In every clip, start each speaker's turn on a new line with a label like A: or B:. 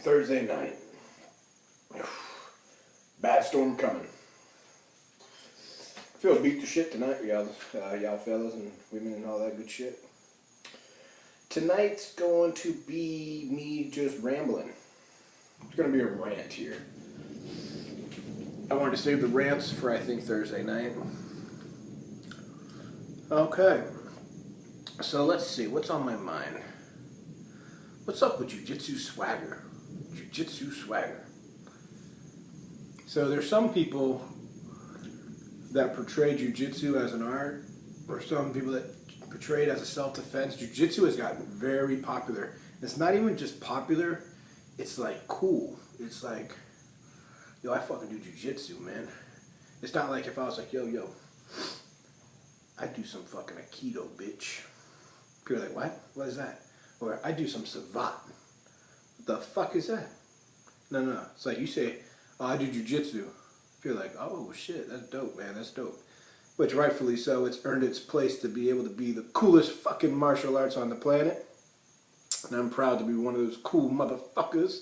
A: Thursday night. Bad storm coming. I feel beat to shit tonight, y'all fellas and women and all that good shit. Tonight's going to be me just rambling. It's going to be a rant here. I wanted to save the rants for, I think, Thursday night. Okay. So let's see, what's on my mind? What's up with Jiu-Jitsu swagger? Jiu-Jitsu swagger. So there's some people that portray Jiu-Jitsu as an art, or some people that portray it as a self-defense. Jiu-Jitsu has gotten very popular. It's not even just popular, it's like cool. It's like, yo, I fucking do Jiu-Jitsu, man. It's not like if I was like, yo, I do some fucking Aikido, bitch. People are like, what? What is that? Or I do some Savat. What the fuck is that? No. It's like you say, oh, I do Jiu-Jitsu. People are like, oh shit, that's dope, man, that's dope. Which rightfully so, it's earned its place to be able to be the coolest fucking martial arts on the planet. And I'm proud to be one of those cool motherfuckers.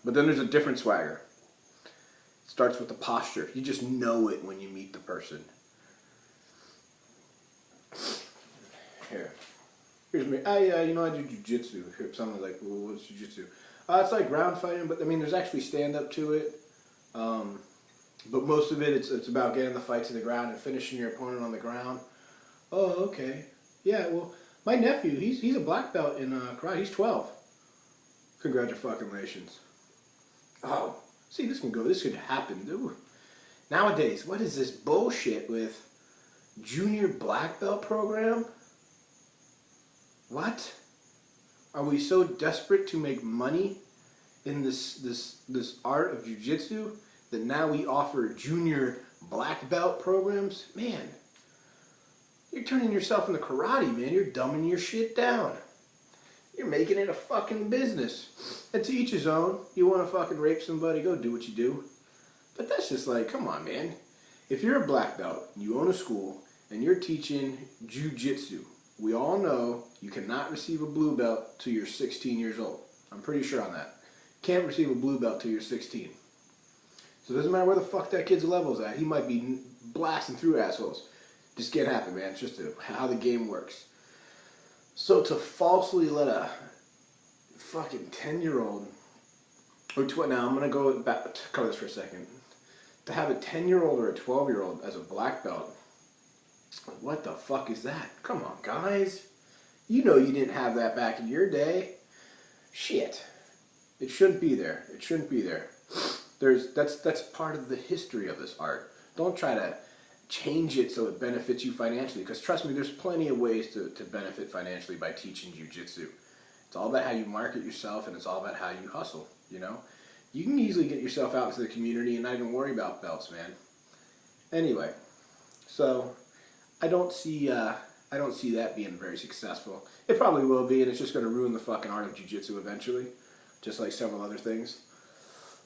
A: But then there's a different swagger. It starts with the posture. You just know it when you meet the person. Here's me. I do Jiu-Jitsu. Someone's like, well, what's Jiu-Jitsu? It's like ground fighting, but I mean, there's actually stand-up to it. But most of it, it's about getting the fight to the ground and finishing your opponent on the ground. Oh, okay. Yeah, well, my nephew, he's a black belt in karate. He's 12. Congratulations. Oh, see, this could happen, dude. Nowadays, what is this bullshit with junior black belt program? What? Are we so desperate to make money in this art of jiu-jitsu that now we offer junior black belt programs? Man, you're turning yourself into karate, man. You're dumbing your shit down. You're making it a fucking business. And to each his own. You want to fucking rape somebody, go do what you do. But that's just like, come on, man. If you're a black belt, you own a school, and you're teaching jiu-jitsu, we all know you cannot receive a blue belt till you're 16 years old. I'm pretty sure on that. Can't receive a blue belt till you're 16. So it doesn't matter where the fuck that kid's level's at. He might be blasting through assholes. Just can't happen, man. It's just how the game works. So to falsely let a fucking 10-year-old, or now I'm going to go back to cover this for a second. To have a 10-year-old or a 12-year-old as a black belt, what the fuck is that? Come on, guys. You know you didn't have that back in your day. Shit. It shouldn't be there. It shouldn't be there. That's part of the history of this art. Don't try to change it so it benefits you financially, because trust me, there's plenty of ways to benefit financially by teaching jiu-jitsu. It's all about how you market yourself, and it's all about how you hustle, you know? You can easily get yourself out into the community and not even worry about belts, man. Anyway, so I don't see that being very successful. It probably will be, and it's just going to ruin the fucking art of jiu-jitsu eventually, just like several other things.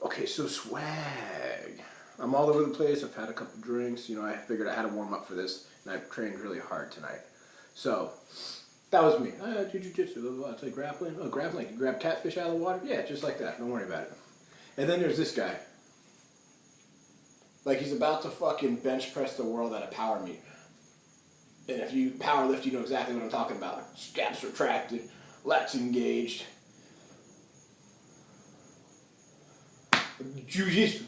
A: Okay, so swag. I'm all over the place. I've had a couple drinks. You know, I figured I had to warm up for this, and I trained really hard tonight. So that was me. I do jiu-jitsu. It's like grappling. Oh, grappling. You grab catfish out of the water? Yeah, just like that. Don't worry about it. And then there's this guy. Like he's about to fucking bench press the world at a power meet. And if you power lift, you know exactly what I'm talking about. Straps retracted, lats engaged. Jiu-jitsu.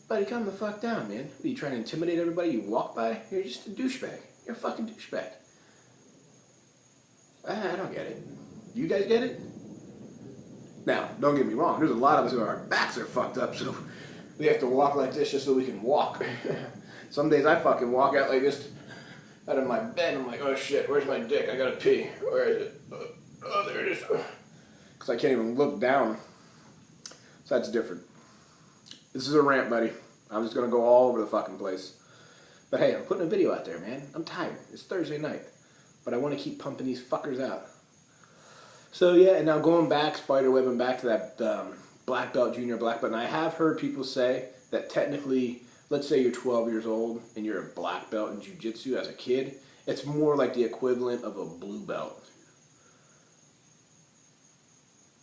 A: Buddy, calm the fuck down, man. Are you trying to intimidate everybody you walk by? You're just a douchebag. You're a fucking douchebag. I don't get it. You guys get it? Now, don't get me wrong. There's a lot of us who our backs are fucked up, so we have to walk like this just so we can walk. Some days I fucking walk out like this out of my bed. I'm like, oh shit, where's my dick? I gotta pee. Where is it? Oh, there it is. Because I can't even look down. So that's different. This is a rant, buddy. I'm just gonna go all over the fucking place. But hey, I'm putting a video out there, man. I'm tired. It's Thursday night. But I want to keep pumping these fuckers out. So yeah, and now going back, spiderwebbing back to that black belt, junior black belt. And I have heard people say that technically, let's say you're 12 years old and you're a black belt in jiu-jitsu as a kid, it's more like the equivalent of a blue belt.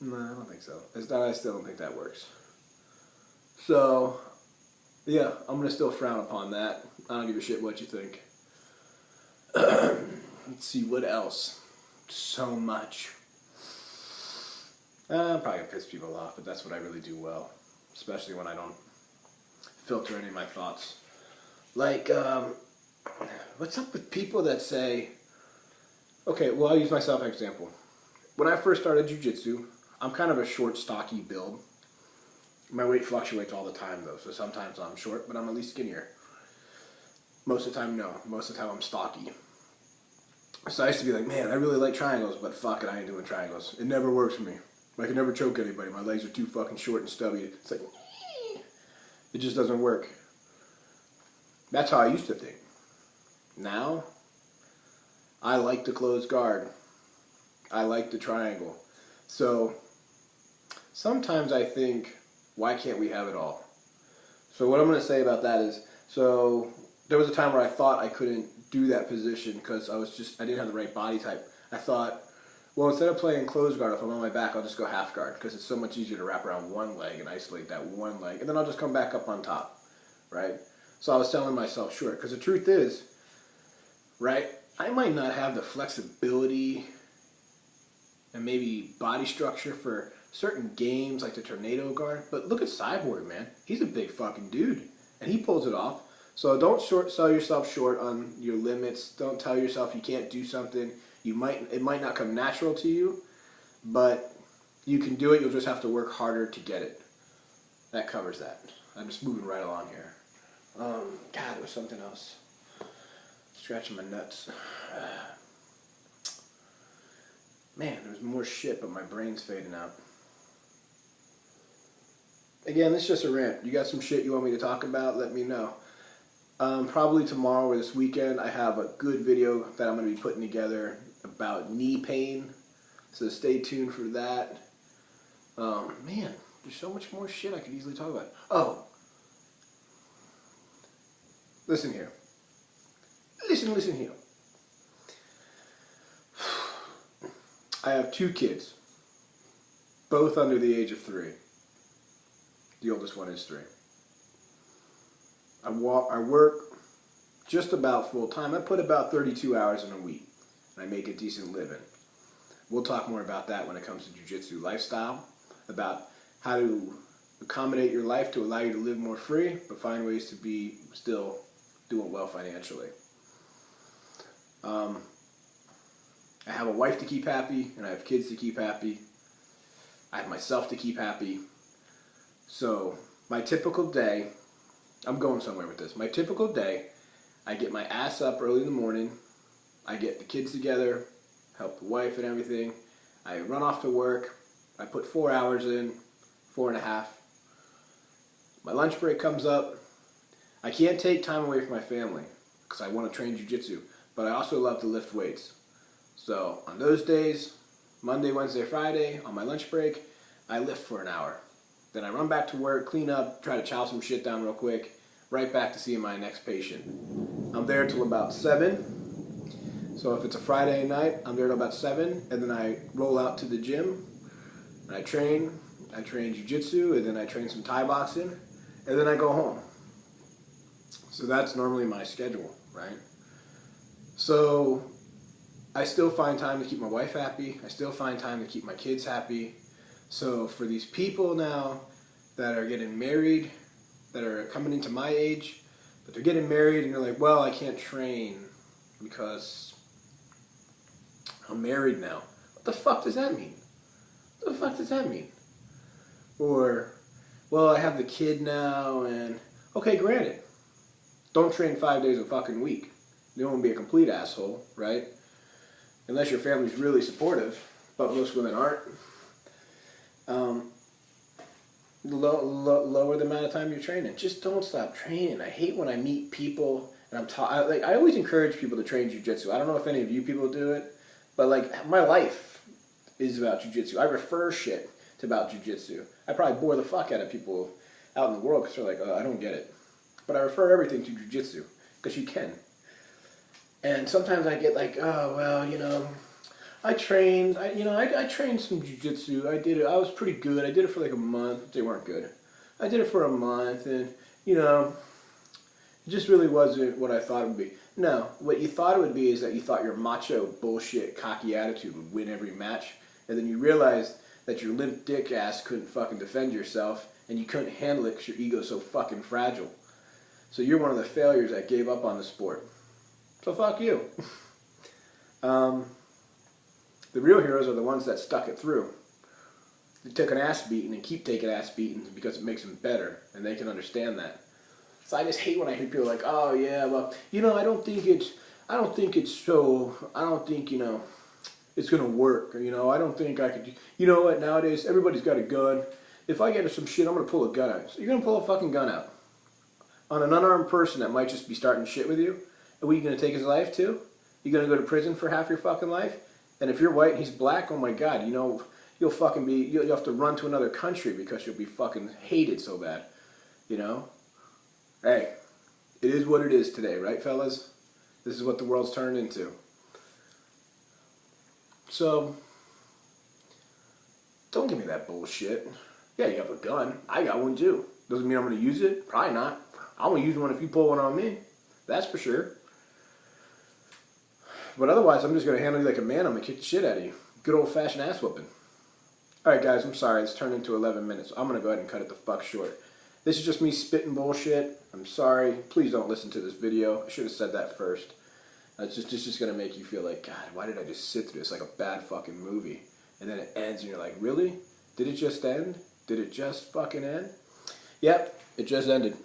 A: No, I don't think so. I still don't think that works. So, yeah, I'm gonna still frown upon that. I don't give a shit what you think. Let's see, what else? So much. I'm probably gonna piss people off, but that's what I really do well. Especially when I don't filter any of my thoughts. Like, what's up with people that say, okay, well, I'll use myself as an example. When I first started jiu-jitsu, I'm kind of a short, stocky build. My weight fluctuates all the time, though, so sometimes I'm short, but I'm at least skinnier. Most of the time, no. Most of the time, I'm stocky. So I used to be like, man, I really like triangles, but fuck it, I ain't doing triangles. It never works for me. I can never choke anybody. My legs are too fucking short and stubby. It's like, it just doesn't work. That's how I used to think. Now, I like the closed guard. I like the triangle. So, sometimes I think, why can't we have it all? So what I'm going to say about that is, so there was a time where I thought I couldn't do that position because I didn't have the right body type. I thought, well, instead of playing closed guard, if I'm on my back, I'll just go half guard because it's so much easier to wrap around one leg and isolate that one leg, and then I'll just come back up on top, right? So I was telling myself, sure, because the truth is, right, I might not have the flexibility and maybe body structure for certain games like the tornado guard, but look at Cyborg, man. He's a big fucking dude, and he pulls it off. So don't sell yourself short on your limits. Don't tell yourself you can't do something. It might not come natural to you, but you can do it. You'll just have to work harder to get it. That covers that. I'm just moving right along here. God, there was something else. Scratching my nuts. Man, there's more shit, but my brain's fading out. Again, this is just a rant. You got some shit you want me to talk about? Let me know. Probably tomorrow or this weekend, I have a good video that I'm going to be putting together about knee pain. So stay tuned for that. Man, there's so much more shit I could easily talk about. Oh. Listen here. Listen here. I have 2 kids. Both under the age of 3. The oldest one is 3. I work just about full time. I put about 32 hours in a week, and I make a decent living. We'll talk more about that when it comes to jiu-jitsu lifestyle, about how to accommodate your life to allow you to live more free, but find ways to be still doing well financially. I have a wife to keep happy, and I have kids to keep happy. I have myself to keep happy. So my typical day, I'm going somewhere with this. My typical day, I get my ass up early in the morning. I get the kids together, help the wife and everything. I run off to work. I put 4 hours in, 4.5. My lunch break comes up. I can't take time away from my family because I want to train jiu-jitsu, but I also love to lift weights. So on those days, Monday, Wednesday, Friday, on my lunch break, I lift for an hour. Then I run back to work, clean up, try to chow some shit down real quick, right back to seeing my next patient. I'm there till about 7. So if it's a Friday night, I'm there till about 7, and then I roll out to the gym, and I train jiu-jitsu, and then I train some Thai boxing, and then I go home. So that's normally my schedule, right? So I still find time to keep my wife happy. I still find time to keep my kids happy. So for these people now that are getting married, that are coming into my age, but they're getting married and they're like, well, I can't train because I'm married now. What the fuck does that mean? What the fuck does that mean? Or, well, I have the kid now and, okay, granted, don't train 5 days a fucking week. You don't want to be a complete asshole, right? Unless your family's really supportive, but most women aren't. Lower the amount of time you're training. Just don't stop training. I hate when I meet people and I always encourage people to train jiu-jitsu. I don't know if any of you people do it, but like my life is about jiu-jitsu. I refer shit to about jiu-jitsu. I probably bore the fuck out of people out in the world because they're like, oh, I don't get it. But I refer everything to jiu-jitsu because you can. And sometimes I get like, oh, well, I trained. I trained some jujitsu. I did it. I was pretty good. I did it for like a month. They weren't good. I did it for a month, and it just really wasn't what I thought it would be. No, what you thought it would be is that you thought your macho, bullshit, cocky attitude would win every match, and then you realized that your limp dick ass couldn't fucking defend yourself, and you couldn't handle it because your ego's so fucking fragile. So you're one of the failures that gave up on the sport. So fuck you. The real heroes are the ones that stuck it through. They took an ass beating and keep taking ass beatings because it makes them better, and they can understand that. So I just hate when I hear people like, oh yeah, well, I don't think it's gonna work. I don't think I could. You know what? Nowadays, everybody's got a gun. If I get into some shit, I'm gonna pull a gun out. So you're gonna pull a fucking gun out on an unarmed person that might just be starting shit with you. And what, are you gonna take his life too? You gonna go to prison for half your fucking life? And if you're white and he's black, oh my god, you'll have to run to another country because you'll be fucking hated so bad. Hey, it is what it is today, right, fellas? This is what the world's turned into. So, don't give me that bullshit. Yeah, you have a gun. I got one too. Doesn't mean I'm going to use it. Probably not. I'm going to use one if you pull one on me. That's for sure. But otherwise, I'm just going to handle you like a man. I'm going to kick the shit out of you. Good old-fashioned ass whooping. Alright guys, I'm sorry. It's turned into 11 minutes. I'm going to go ahead and cut it the fuck short. This is just me spitting bullshit. I'm sorry. Please don't listen to this video. I should have said that first. It's just going to make you feel like, God, why did I just sit through this like a bad fucking movie? And then it ends and you're like, really? Did it just end? Did it just fucking end? Yep, it just ended.